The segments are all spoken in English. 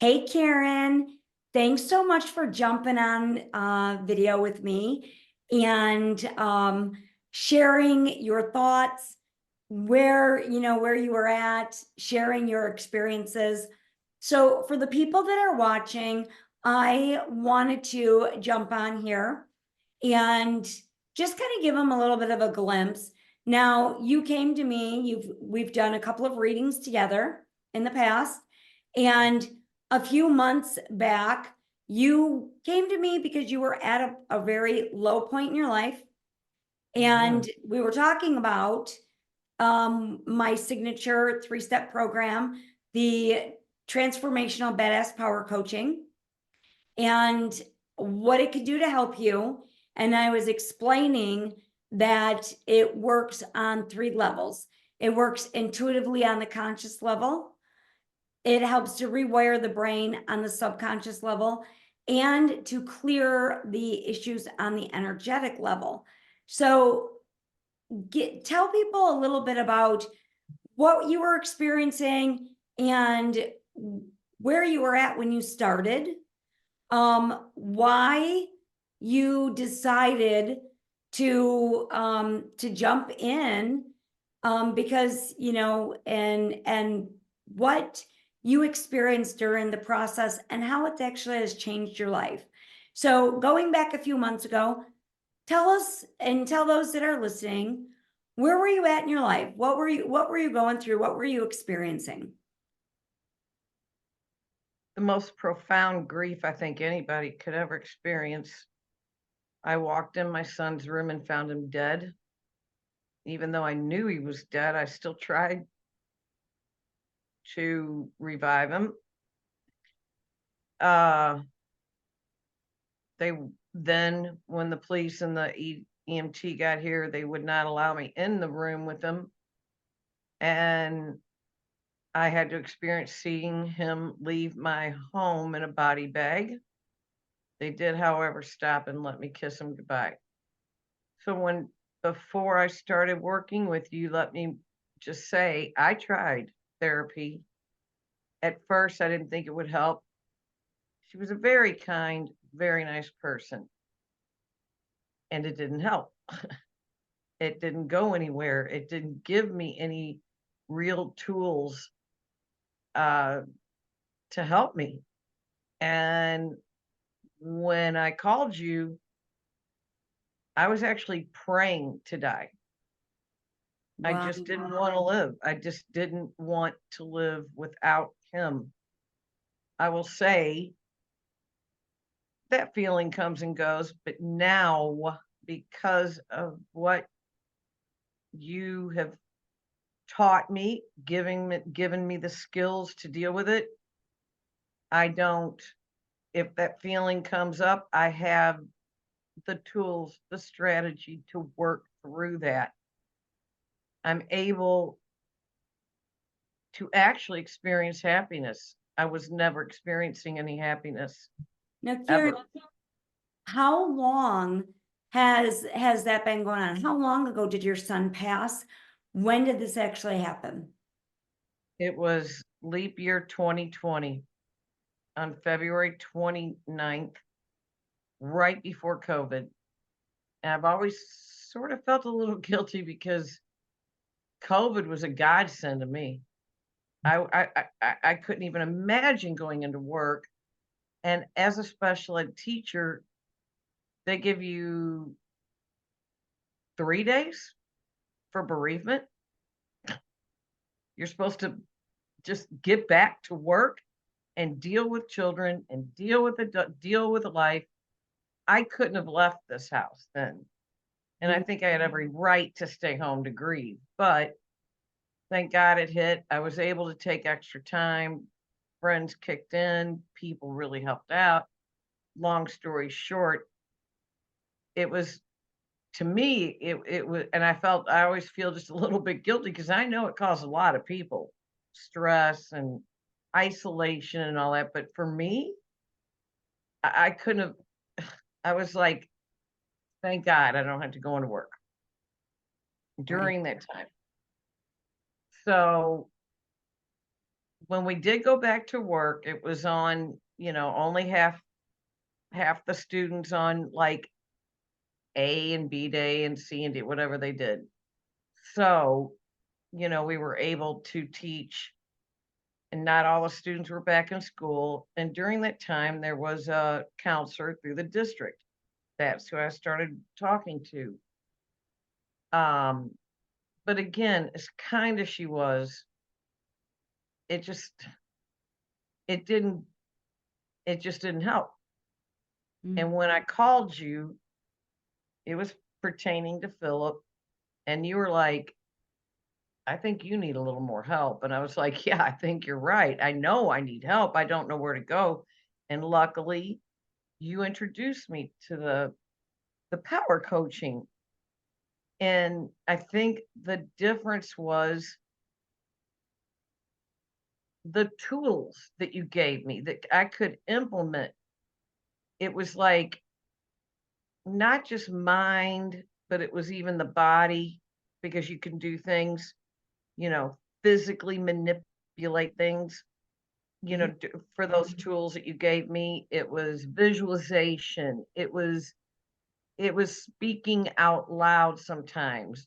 Hey, Karen. Thanks so much for jumping on video with me and sharing your thoughts, where you were at, sharing your experiences. So for the people that are watching, I wanted to jump on here and just kind of give them a little bit of a glimpse. Now, you came to me, we've done a couple of readings together in the past, and a few months back, you came to me because you were at a very low point in your life. And we were talking about my signature 3-step program, the Transformational Badass Power Coaching, and what it could do to help you. And I was explaining that it works on 3 levels. It works intuitively on the conscious level. It helps to rewire the brain on the subconscious level and to clear the issues on the energetic level. So tell people a little bit about what you were experiencing and where you were at when you started, why you decided to jump in, because and what you experienced during the process and how it actually has changed your life. So going back a few months ago, tell us and tell those that are listening, where were you at in your life? What were you going through? What were you experiencing? The most profound grief I think anybody could ever experience. I walked in my son's room and found him dead. Even though I knew he was dead, I still tried to revive him. Uh, they then, when the police and the EMT got here, they would not allow me in the room with him, and I had to experience seeing him leave my home in a body bag. They did, however, stop and let me kiss him goodbye. So before I started working with you, let me just say I tried therapy. At first, I didn't think it would help. She was a very kind, very nice person, and it didn't help. It didn't go anywhere. It didn't give me any real tools uh, to help me. And when I called you, I was actually praying to die. I Wow. just didn't want to live. I just didn't want to live without him. I will say that feeling comes and goes, but now, because of what you have taught me, given me the skills to deal with it, I don't. If that feeling comes up, I have the tools, the strategy to work through that. I'm able to actually experience happiness. I was never experiencing any happiness Now, Karen, ever. how long has that been going on? How long ago did your son pass? When did this actually happen? It was leap year 2020 on February 29th, right before COVID. And I've always sort of felt a little guilty because COVID was a godsend to me. I couldn't even imagine going into work. And as a special ed teacher, they give you 3 days for bereavement. You're supposed to just get back to work and deal with children and deal with life. I couldn't have left this house then. And I Mm. think I had every right to stay home to grieve. But thank God it hit. I was able to take extra time. Friends kicked in, people really helped out. Long story short, it was to me, it was, and I always feel just a little bit guilty because I know it caused a lot of people stress and isolation and all that. But for me, I couldn't have, I was like, thank God I don't have to go into work Right. during that time. So when we did go back to work, it was on, only half the students on like A and B day and C and D, whatever they did. So, we were able to teach, and not all the students were back in school. And during that time, there was a counselor through the district. That's who I started talking to. Um, but again, as kind as she was, it just it didn't it just didn't help. And when I called you, it was pertaining to Philip, and you were like, I think you need a little more help. And I was like, yeah, I think you're right. I know I need help. I don't know where to go. And luckily, you introduced me to the power coaching. And I think the difference was the tools that you gave me that I could implement. It was like not just mind, but it was even the body, because you can do things, physically manipulate things. For those tools that you gave me, it was visualization. It was speaking out loud sometimes,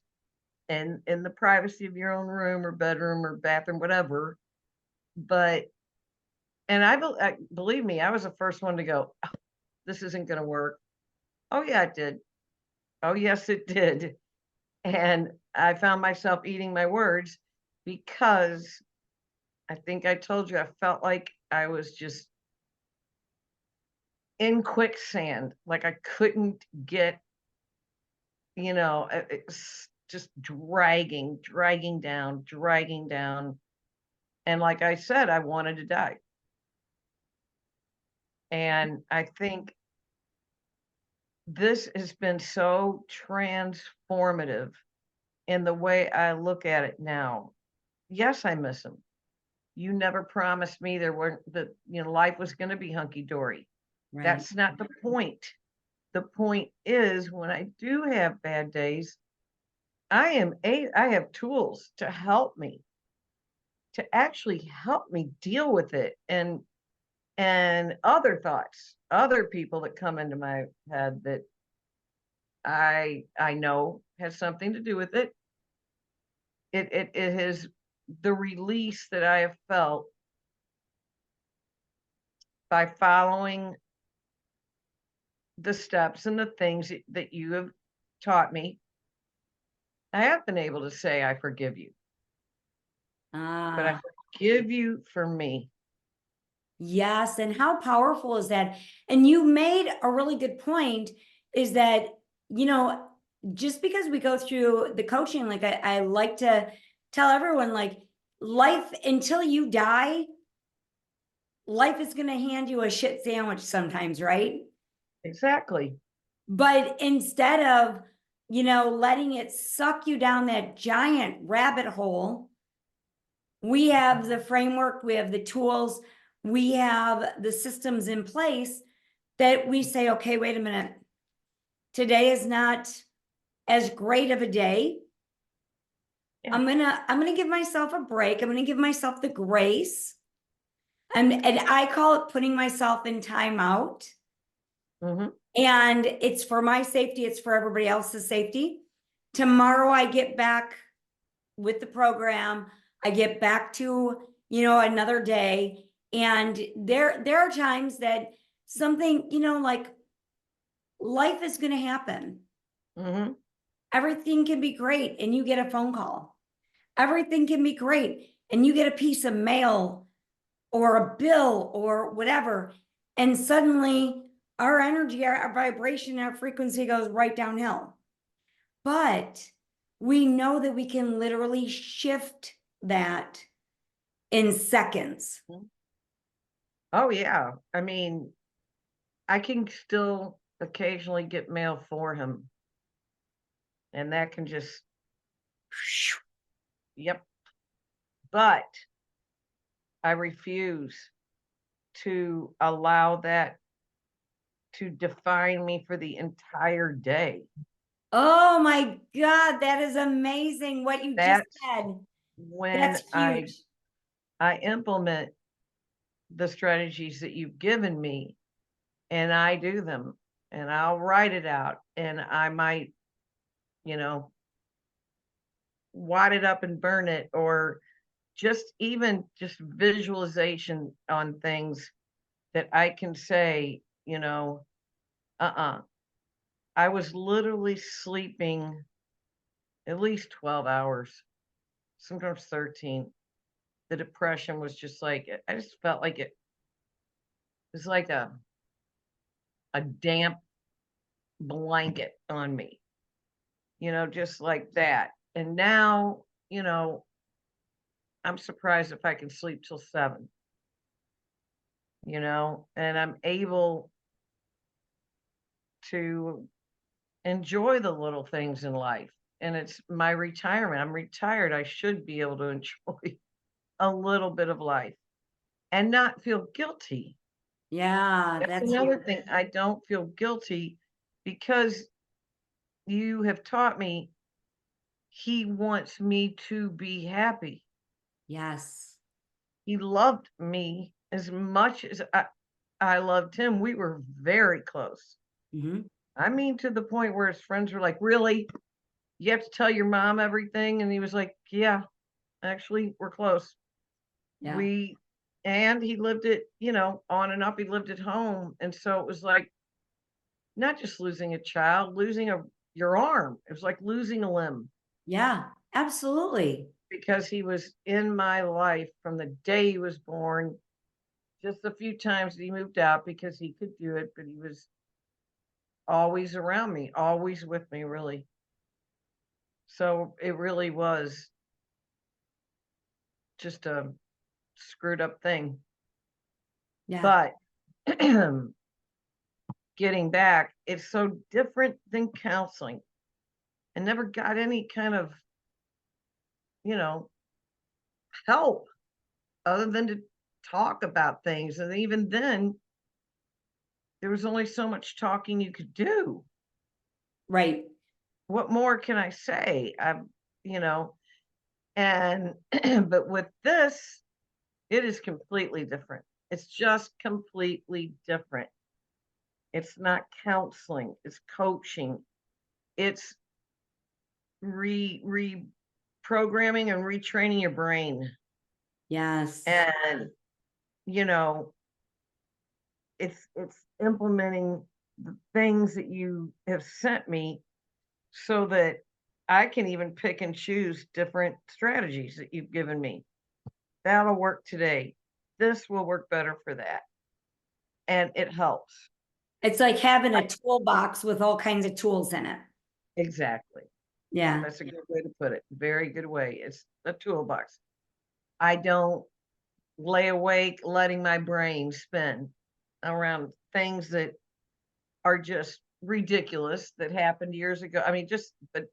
and in the privacy of your own room or bedroom or bathroom, whatever. But and believe me, I was the first one to go, "Oh, this isn't going to work." Oh yeah, it did. Oh yes, it did. And I found myself eating my words, because I think I told you I felt like I was just in quicksand, like I couldn't get, it's just dragging down, dragging down. And like I said, I wanted to die. And I think this has been so transformative in the way I look at it now. Yes, I miss him. You never promised me there weren't that, life was going to be hunky dory. Right. That's not the point. The point is, when I do have bad days, I have tools to help me, to actually help me deal with it, and other thoughts, other people that come into my head that I know has something to do with it. It has the release that I have felt by following the steps and the things that you have taught me. I have been able to say I forgive you, but I Ah, forgive you for me. yes. And how powerful is that? And you made a really good point, is that, you know, just because we go through the coaching, like I like to tell everyone, like, life until you die, life is going to hand you a shit sandwich sometimes, right? Exactly. But instead of, letting it suck you down that giant rabbit hole, we have the framework, we have the tools, we have the systems in place that we say, okay, wait a minute. Today is not as great of a day. Yeah. I'm gonna give myself a break. I'm gonna give myself the grace. And I call it putting myself in timeout. Hmm. And it's for my safety, it's for everybody else's safety. Tomorrow I get back with the program. I get back to, another day. And there are times that something, like, life is going to happen. Hmm. Everything can be great and you get a phone call. Everything can be great and you get a piece of mail or a bill or whatever. And suddenly our energy, our vibration, our frequency goes right downhill. But we know that we can literally shift that in seconds. Oh yeah. I mean, I can still occasionally get mail for him, and that can just, yep. But I refuse to allow that to define me for the entire day. Oh my God, that is amazing what you just That's said. when That's huge. I implement the strategies that you've given me, and I do them, and I'll write it out, and I might, you know, wad it up and burn it, or just even just visualization on things that I can say, I was literally sleeping at least 12 hours, sometimes 13. The depression was just like, I just felt like it was like a damp blanket on me, just like that. And now, I'm surprised if I can sleep till 7, and I'm able to enjoy the little things in life. And it's my retirement. I'm retired. I should be able to enjoy a little bit of life and not feel guilty. Yeah, That's that's another huge. thing. I don't feel guilty because you have taught me he wants me to be happy. Yes. He loved me as much as I loved him. We were very close. Hmm. I mean, to the point where his friends were like, really? You have to tell your mom everything? And he was like, yeah, actually, we're close. Yeah. We, and he lived it, on and up. He lived at home. And so it was like not just losing a child, losing your arm. It was like losing a limb Yeah, absolutely. because he was in my life from the day he was born. Just a few times that he moved out because he could do it, but he was always around me, always with me, really. So it really was just a screwed up thing. Yeah. But getting back, it's so different than counseling. I never got any kind of, you know, help other than to talk about things. And even then, there was only so much talking you could do. Right. What more can I say? You know, and but with this, it is completely different. It's just completely different. It's not counseling, it's coaching. It's reprogramming and retraining your brain. Yes. And you know, it's implementing the things that you have sent me so that I can even pick and choose different strategies that you've given me. That'll work today. This will work better for that. And it helps. It's like having a toolbox with all kinds of tools in it. Exactly. Yeah. That's a good way to put it. Very good way. It's a toolbox. I don't lay awake letting my brain spin around things that are just ridiculous that happened years ago. I mean, but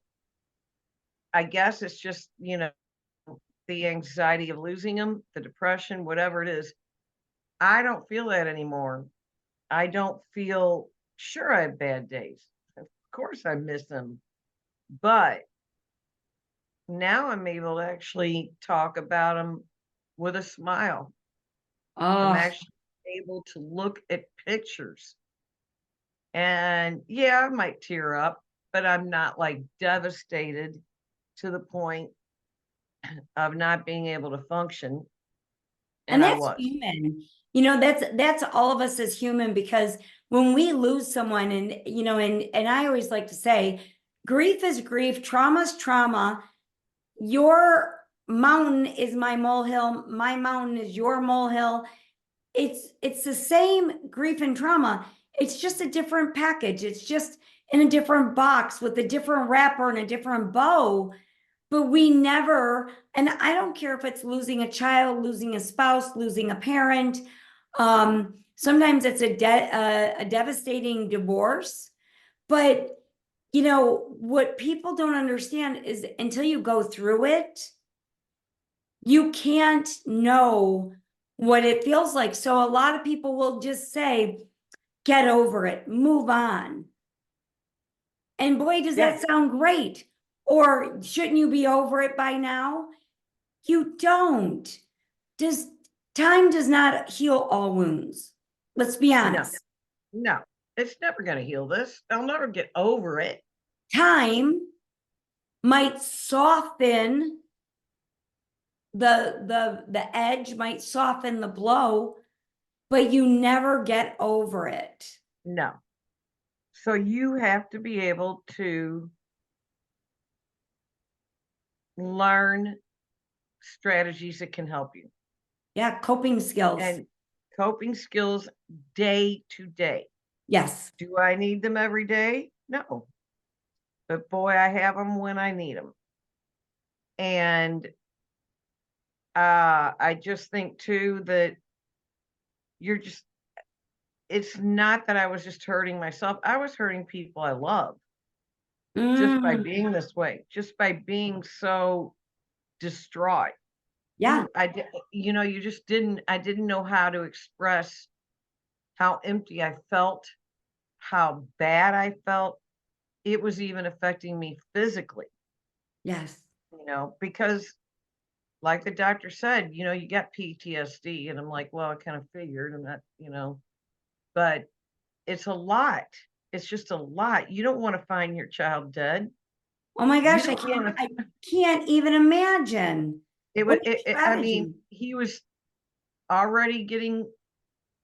I guess it's just, the anxiety of losing them, the depression, whatever it is. I don't feel that anymore. I don't feel, sure, I have bad days. Of course, I miss them. But now I'm able to actually talk about them with a smile. I'm Oh, actually able to look at pictures. And yeah, I might tear up, but I'm not like devastated to the point of not being able to function. and And I that's was. human. That's all of us as human, because when we lose someone, and I always like to say, grief is grief, trauma is trauma. Your mountain is my molehill, my mountain is your molehill. It's the same grief and trauma. It's just a different package. It's just in a different box with a different wrapper and a different bow. But we never, and I don't care if it's losing a child, losing a spouse, losing a parent. Sometimes it's a devastating divorce. But what people don't understand is until you go through it, you can't know what it feels like. So a lot of people will just say, get over it, move on. And boy, does Yeah. that sound great. Or shouldn't you be over it by now? You don't. time does not heal all wounds. Let's be No, honest. no, it's never gonna heal this. I'll never get over it. Time might soften the edge, might soften the blow, but you never get over it. No. So you have to be able to learn strategies that can help you Yeah, coping skills. and coping skills day to day. Yes. Do I need them every day? No. But boy, I have them when I need them. And I just think too that you're just, it's not that I was just hurting myself. I was hurting people I love just by Mm, being this way, just by being so distraught. yeah, You know, I didn't know how to express how empty I felt, how bad I felt. It was even affecting me physically, yes. because like the doctor said, you got PTSD. And I'm like, well, I kind of figured, and but it's a lot. It's just a lot. You don't want to find your child dead. Oh my You gosh, don't want I to, can't even imagine. it What would, a I mean, tragedy. he was already getting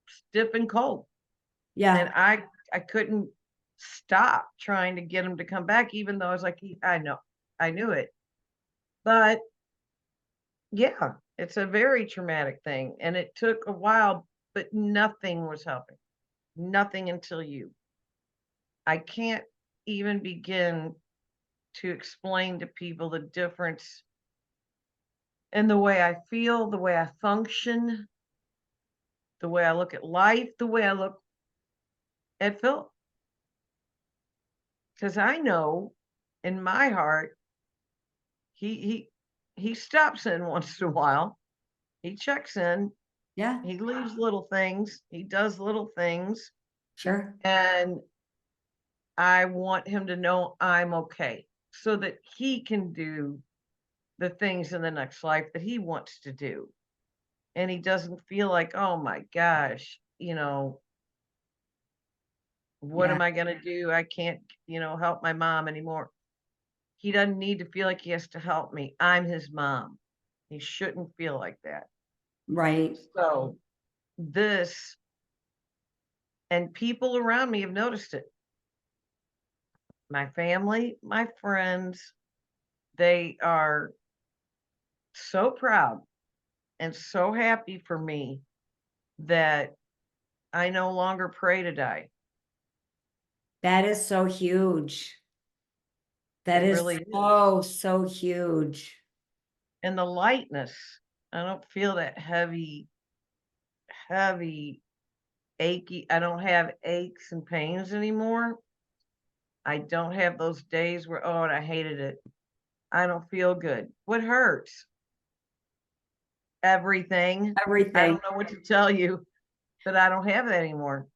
stiff and cold. And Yeah, I couldn't stop trying to get him to come back, even though I was like, I know, I knew it. But yeah, it's a very traumatic thing. And it took a while, but nothing was helping. Nothing until you. I can't even begin to explain to people the difference in the way I feel, the way I function, the way I look at life, the way I look at Philip. Because I know in my heart, he he he stops in once in a while. He checks in. yeah, He leaves little things. He does little things, sure. and I want him to know I'm okay, so that he can do the things in the next life that he wants to do, and he doesn't feel like, oh my gosh, what Yeah, am I going to do? I can't, help my mom anymore. He doesn't need to feel like he has to help me. I'm his mom. He shouldn't feel like that. right. So this, and people around me have noticed it. My family, my friends, they are so proud and so happy for me that I no longer pray to die. That is so huge. That It is really is. so, so huge. And the lightness, I don't feel that heavy, achy. I don't have aches and pains anymore. I don't have those days where, oh, and I hated it. I don't feel good. What hurts? Everything. I Everything. don't know what to tell you, but I don't have that anymore.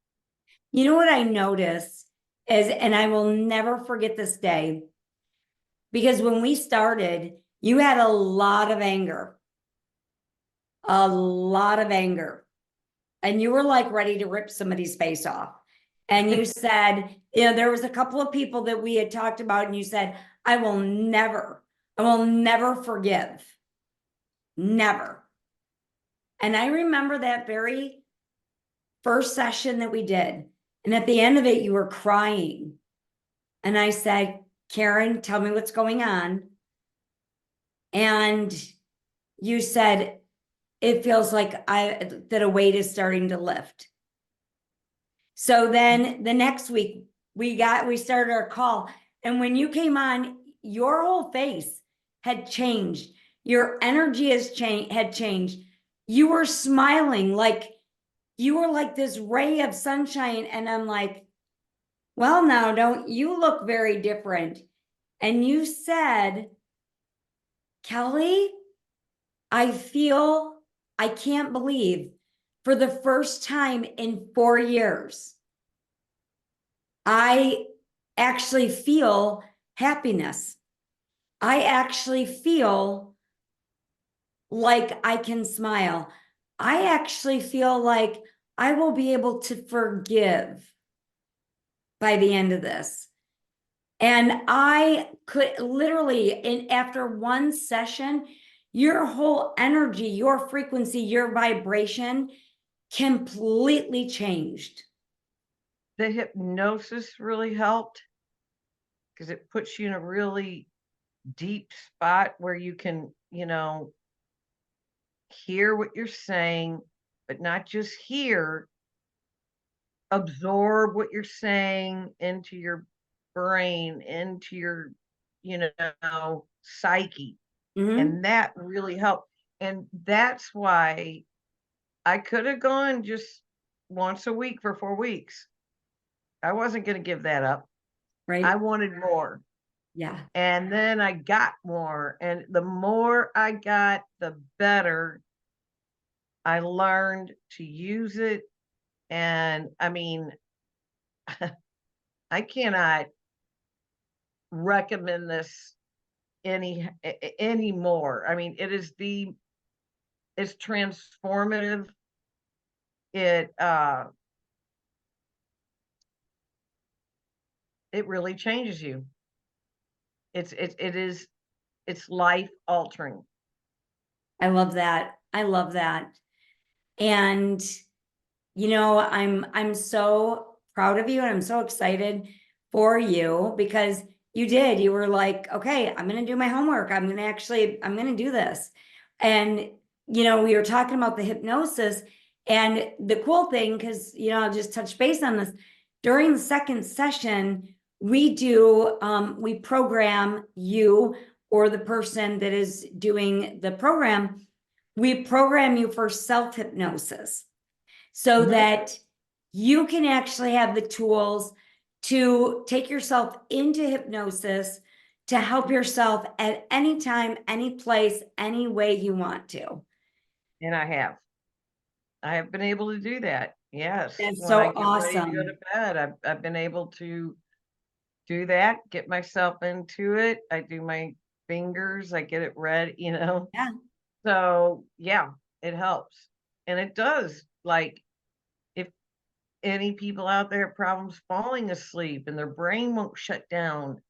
You know what I noticed is, and I will never forget this day, because when we started, you had a lot of anger, a lot of anger, and you were like ready to rip somebody's face off. And you said, there was a couple of people that we had talked about, and you said, I will never forgive. Never. And I remember that very first session that we did. And at the end of it, you were crying. And I said, Karen, tell me what's going on. And you said, it feels like that a weight is starting to lift. So then the next week we started our call. And when you came on, your whole face had changed. Your energy had changed. You were smiling like you were like this ray of sunshine. And I'm like, well, now don't you look very different? And you said, Kelly, I can't believe for the first time in 4 years, I actually feel happiness. I actually feel like I can smile. I actually feel like I will be able to forgive by the end of this. And I could literally, in after one session, your whole energy, your frequency, your vibration completely changed. The hypnosis really helped because it puts you in a really deep spot where you can, hear what you're saying, but not just hear, absorb what you're saying into your brain, into your, psyche. Mhm. And that really helped. And that's why I could have gone just once a week for 4 weeks. I wasn't going to give that up. I Right? wanted more. Yeah. And then I got more. And the more I got, the better I learned to use it. And I mean, I cannot recommend this anymore. I mean, it's transformative. It it really changes you. It's life altering. I love that. I love that. And I'm so proud of you and I'm so excited for you because you were like, okay, I'm going to do my homework. I'm going to do this. And, we were talking about the hypnosis and the cool thing, because, I'll just touch base on this. During the second session, we program you or the person that is doing the program, we program you for self hypnosis so Mhm. that you can actually have the tools to take yourself into hypnosis to help yourself at any time, any place, any way you want to. And I have been able to do that. Yes. That's When I so get ready to go to awesome. bed, I've been able to do that, get myself into it. I do my fingers, I get it ready. Yeah. So yeah, it helps. And it does. Like, if any people out there have problems falling asleep and their brain won't shut down,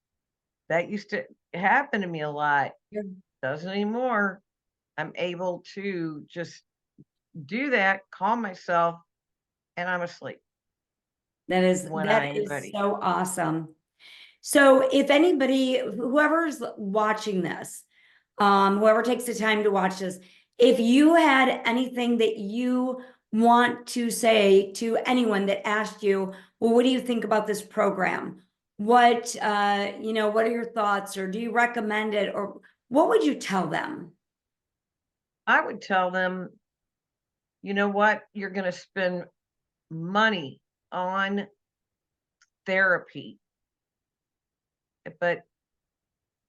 that used to happen to me a lot. Yeah. Doesn't anymore. I'm able to just do that, calm myself, and I'm asleep when That I'm is ready. so awesome. So if anybody, whoever's watching this, whoever takes the time to watch this, if you had anything that you want to say to anyone that asked you, well, what do you think about this program? What are your thoughts, or do you recommend it, or what would you tell them? I would tell them, you know what? You're going to spend money on therapy. But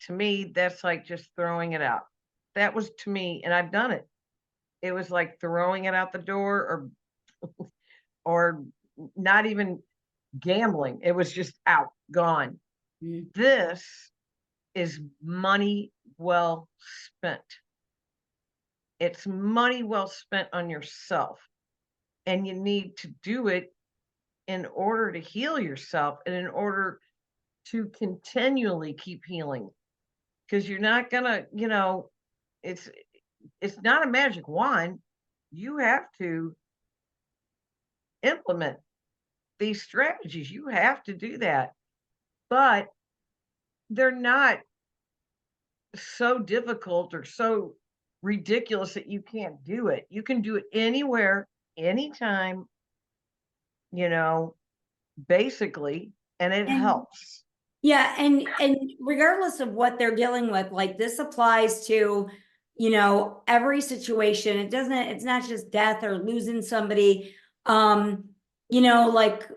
to me, that's like just throwing it out. That was to me, and I've done it. It was like throwing it out the door, or not even gambling. It was just out, gone. Mm. This is money well spent. It's money well spent on yourself. And you need to do it in order to heal yourself and in order to continually keep healing. Because you're not gonna, it's it's not a magic wand. You have to implement these strategies. You have to do that. But they're not so difficult or so ridiculous that you can't do it. You can do it anywhere, anytime, you know, basically, and it And helps. yeah, and regardless of what they're dealing with, like this applies to, every situation. It's not just death or losing somebody. Um, like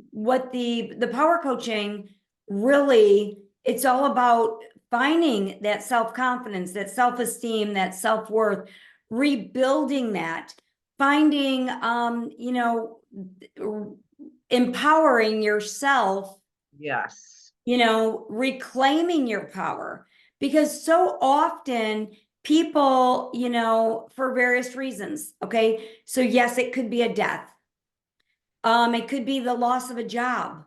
what the power coaching really, it's all about finding that self-confidence, that self-esteem, that self-worth, rebuilding that, finding empowering yourself, Yes. reclaiming your power. Because so often people, for various reasons. Okay. So yes, it could be a death. It could be the loss of a job.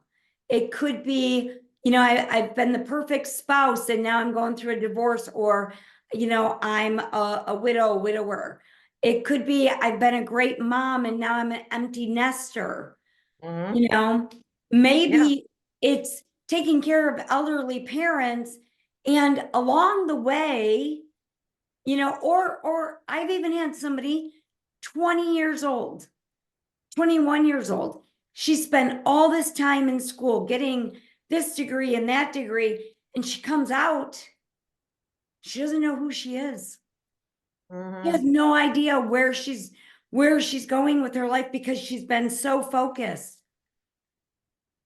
It could be, I've been the perfect spouse and now I'm going through a divorce, or, I'm a widower. It could be I've been a great mom and now I'm an empty nester. Mhm. You know, Yeah. maybe it's taking care of elderly parents, and along the way, or I've even had somebody 20 years old, 21 years old. She spent all this time in school getting this degree and that degree, and she comes out, she doesn't know who she is. She has Mhm. no idea where she's going with her life because she's been so focused.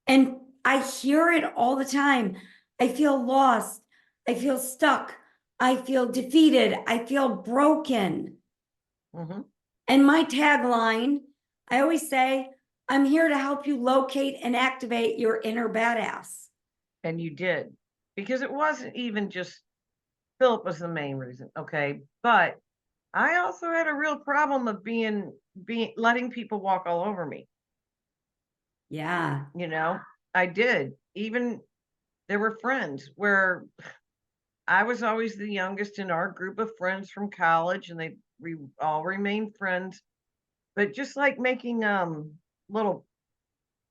And I hear it all the time. I feel lost. I feel stuck. I feel defeated. I feel broken. Mhm. And my tagline, I always say, I'm here to help you locate and activate your inner badass. And you did, because it wasn't even just Philip was the main reason, okay? But I also had a real problem of being letting people walk all over me, Yeah. you know? I did. Even there were friends where I was always the youngest in our group of friends from college, and we all remained friends. But just like making little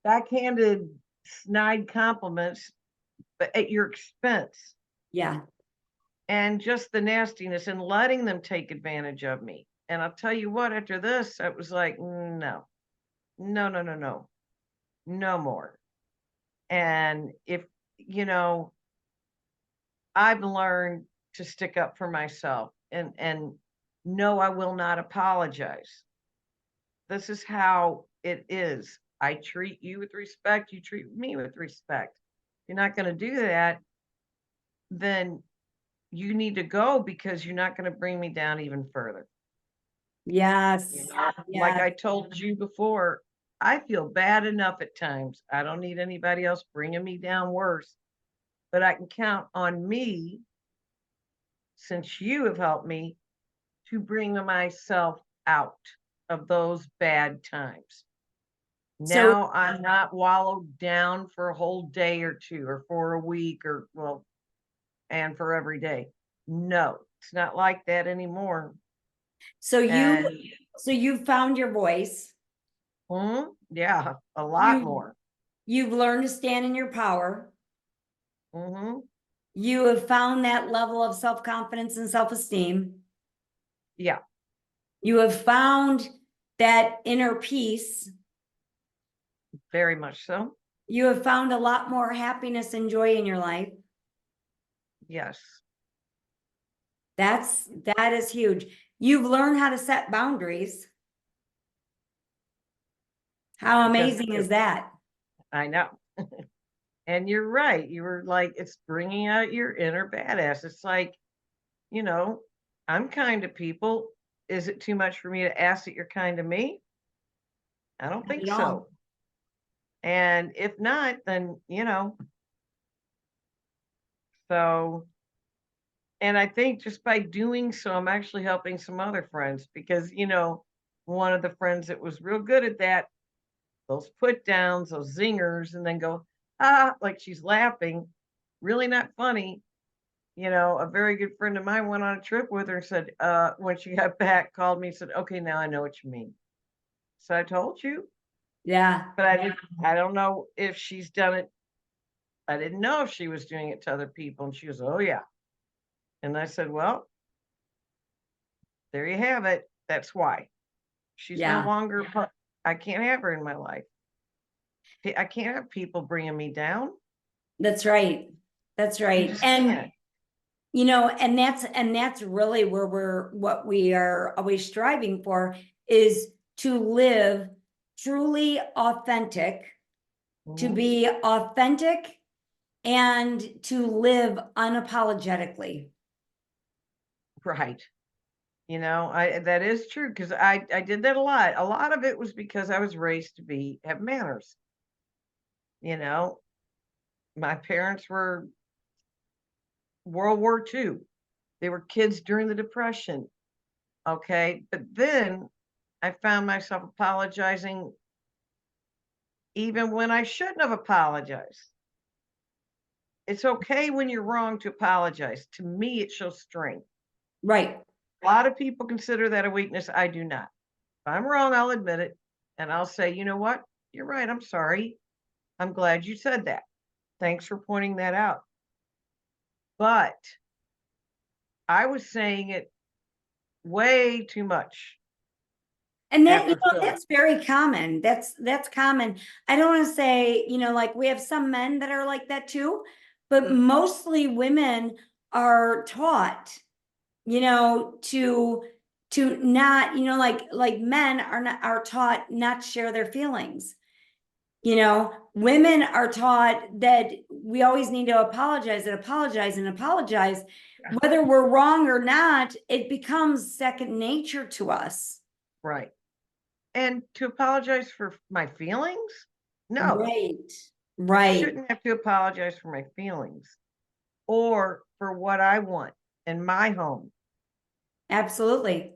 backhanded snide compliments, but at your expense, Yeah. and just the nastiness and letting them take advantage of me. And I'll tell you what, after this, I was like, no, no, no, no, no, no more. And if, you know, I've learned to stick up for myself and no, I will not apologize. This is how it is. I treat you with respect, you treat me with respect. If you're not going to do that, then you need to go because you're not going to bring me down even further. You Yes. know, like Yes. I told you before, I feel bad enough at times. I don't need anybody else bringing me down worse, but I can count on me, since you have helped me, to bring myself out of those bad times. So, Now I'm not wallowed down for a whole day or two or for a week or, well, and for every day. No, it's not like that anymore. so you, And so you found your voice. yeah, a lot You, more. you've learned to stand in your power. Hmm. You have found that level of self-confidence and self-esteem. Yeah, You have found that inner peace. very much so. You have found a lot more happiness and joy in your life. Yes. That is huge. You've learned how to set boundaries. How Because amazing is that? I know. And you're right. You were like, it's bringing out your inner badass. It's like, you know, I'm kind to people. Is it too much for me to ask that you're kind to me? I don't Not think at all. so. And if not, then, so, and I think just by doing so, I'm actually helping some other friends because, one of the friends that was real good at that, those put downs, those zingers, and then go, like she's laughing, really not funny. A very good friend of mine went on a trip with her and said, when she got back, called me and said, okay, now I know what you mean. So I told you, Yeah, but I don't know if she's done it. I didn't know if she was doing it to other people. And she goes, oh, yeah. And I said, well, there you have it. That's why she's no yeah, longer, I can't have her in my life. I can't have people bringing me down. that's right. That's You right. just And can't. and that's really where what we are always striving for is to live truly authentic, to Mhm. be authentic and to live unapologetically. Right. I that is true because I did that a lot. A lot of it was because I was raised to have manners. You know, my parents were World War II. They were kids during the Depression. Okay. But then I found myself apologizing even when I shouldn't have apologized. It's okay when you're wrong to apologize. To me, it shows strength. Right. A lot of people consider that a weakness. I do not. If I'm wrong, I'll admit it. And I'll say, you know what? You're right. I'm sorry. I'm glad you said that. Thanks for pointing that out. But I was saying it way too much And that, after Phil. that's very common. That's common. I don't want to say, like we have some men that are like that too, but mostly women are taught, to not, like men are taught not to share their feelings. Women are taught that we always need to apologize and apologize and apologize. Yeah. Whether we're wrong or not, it becomes second nature to us. Right. And to apologize for my feelings? No, Right. I Right. shouldn't have to apologize for my feelings or for what I want in my home Absolutely.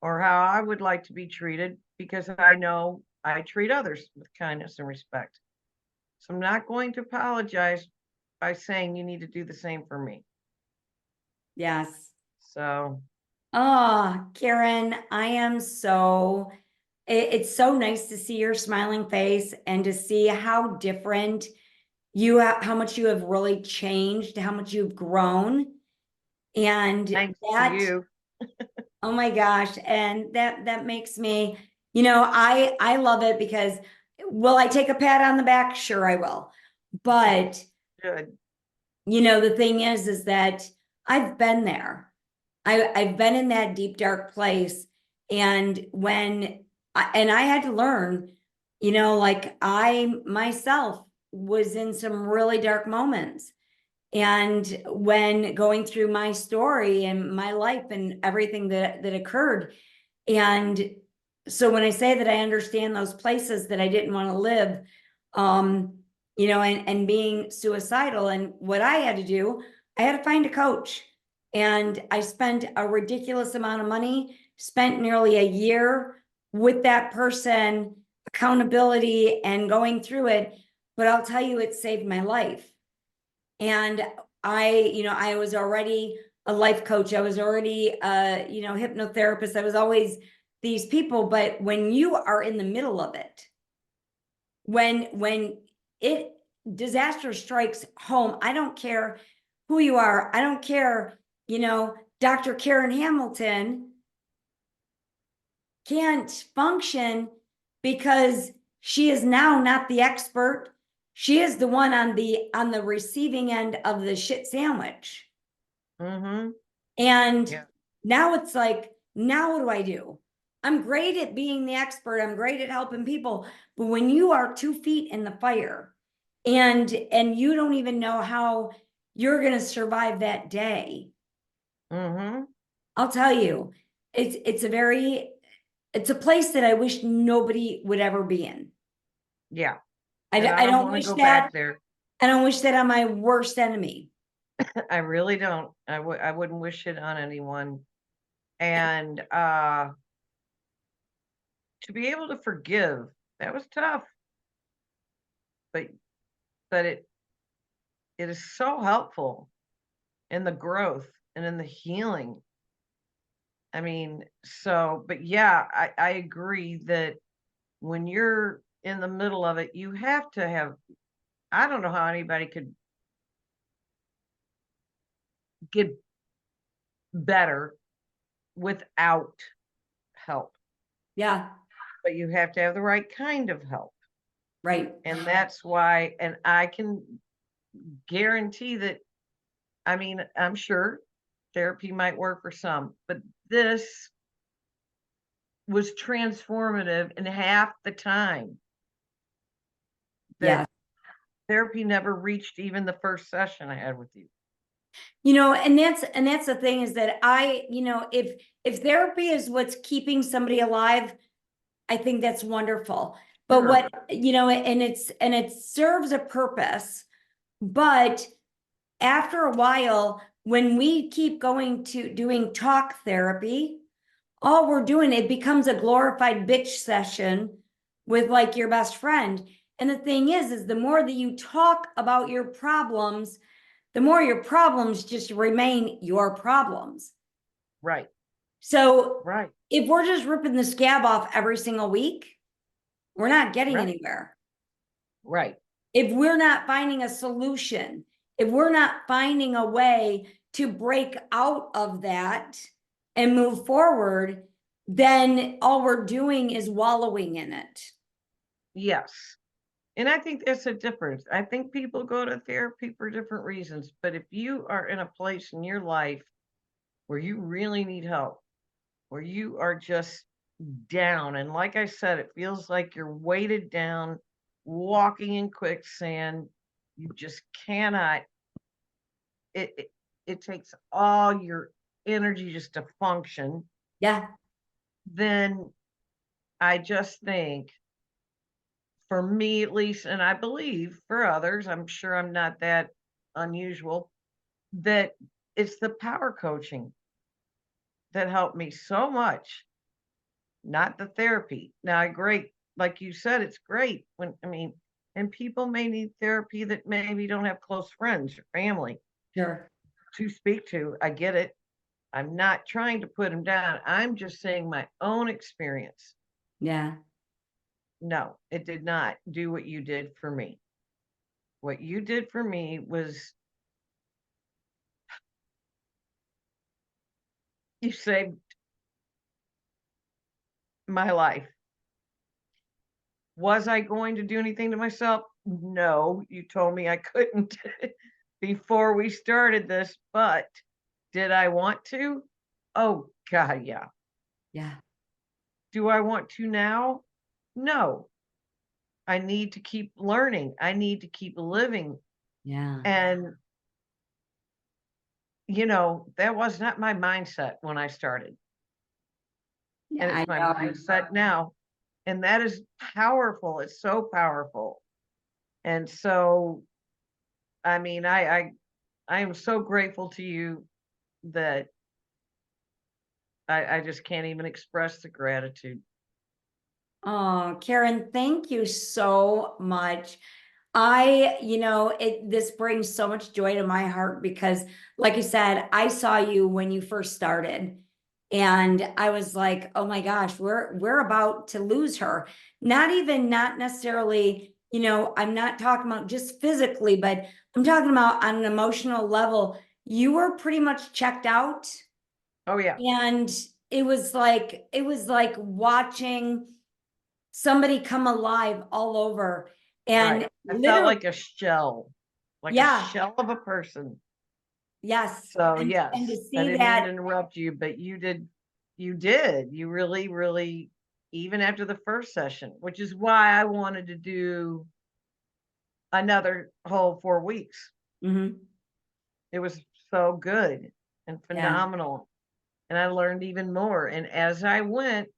or how I would like to be treated because I know I treat others with kindness and respect. So I'm not going to apologize by saying you need to do the same for me. Yes. So, Oh, Karen, it's so nice to see your smiling face and to see how different how much you have really changed, how much you've grown. And thanks to that, you. oh my gosh, and that makes me, I love it because will I take a pat on the back? Sure, I will. But Good. the thing is that I've been there. I've been in that deep, dark place. And and I had to learn, like I myself was in some really dark moments. And when going through my story and my life and everything that occurred. And so when I say that I understand those places that I didn't want to live, um, and being suicidal, and what I had to do, I had to find a coach. And I spent a ridiculous amount of money, spent nearly a year with that person, accountability and going through it. But I'll tell you, it saved my life. And I was already a life coach. I was already hypnotherapist. I was always these people. But when you are in the middle of it, when it disaster strikes home, I don't care who you are. I don't care, Dr. Karen Hamilton can't function because she is now not the expert. She is the one on the receiving end of the shit sandwich. Mm-hmm. And Yeah. now it's like, now what do I do? I'm great at being the expert. I'm great at helping people. But when you are 2 feet in the fire and you don't even know how you're going to survive that day, Mm-hmm. I'll tell you, it's a place that I wish nobody would ever be in. Yeah. I, And I I don't don't want to wish go that. back there. I don't wish that on my worst enemy. I really don't. I wouldn't wish it on anyone. And to be able to forgive, that was tough. But it is so helpful in the growth and in the healing. I mean, so but yeah, I agree that when you're in the middle of it, you have to have I don't know how anybody could get better without help, Yeah, but you have to have the right kind of help. right. And that's why, and I can guarantee that, I mean, I'm sure therapy might work for some, but this was transformative in half the time Yeah. that therapy never reached even the first session I had with you. And that's the thing is that if therapy is what's keeping somebody alive, I think that's wonderful. But Sure. and it serves a purpose, but after a while, when we keep going to doing talk therapy, all we're doing, it becomes a glorified bitch session with like your best friend. And the thing is the more that you talk about your problems, the more your problems just remain your problems. Right. So Right. if we're just ripping the scab off every single week, we're not getting Right. anywhere. Right. If we're not finding a solution, if we're not finding a way to break out of that and move forward, then all we're doing is wallowing in it. Yes. And I think there's a difference. I think people go to therapy for different reasons, but if you are in a place in your life where you really need help, where you are just down, and like I said, it feels like you're weighted down, walking in quicksand, you just cannot, it it takes all your energy just to function, Yeah. then I just think, for me at least, and I believe for others, I'm sure I'm not that unusual, that it's the power coaching that helped me so much, not the therapy. Now, great, like you said, it's great when, I mean, and people may need therapy that maybe don't have close friends or family Sure. to speak to. I get it. I'm not trying to put them down. I'm just saying my own experience. Yeah. No, it did not do what you did for me. What you did for me was you saved my life. Was I going to do anything to myself? No, you told me I couldn't before we started this, but did I want to? Oh, God, yeah. Yeah. Do I want to now? No. I need to keep learning. I need to keep living. Yeah. And, that was not my mindset when I started. Yeah. And I it's my know. mindset now. And that is powerful. It's so powerful. And so, I mean, I am so grateful to you that I just can't even express the gratitude. Oh, Karen, thank you so much. This brings so much joy to my heart because, like I said, I saw you when you first started. And I was like, oh my gosh, we're about to lose her. Not necessarily, I'm not talking about just physically, but I'm talking about on an emotional level. You were pretty much checked out. Oh, yeah. And it was like watching somebody come alive all over. Right. And I felt literally, like a yeah, shell of a person. yes. So, And to yes, I see didn't mean to that, interrupt you, but you really, really, even after the first session, which is why I wanted to do another whole 4 weeks. mhm, It was so good and yeah, phenomenal. And I learned even more. And as I went,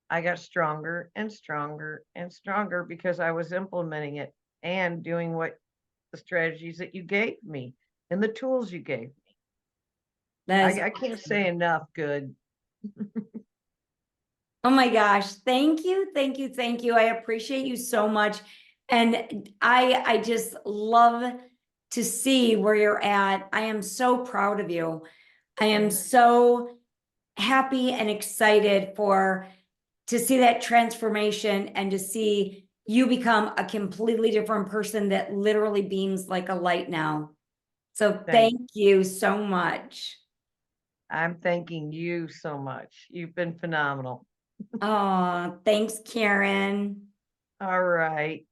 I got stronger and stronger and stronger because I was implementing it and doing what the strategies that you gave me and the tools you gave me. that is I can't say enough good. oh my gosh, thank you, thank you, thank you. I appreciate you so much. And I just love to see where you're at. I am so proud of you. I am so happy and excited to see that transformation and to see you become a completely different person that literally beams like a light now. So Thank thank you so much. I'm thanking you so much. You've been phenomenal. Oh, thanks, Karen. All right.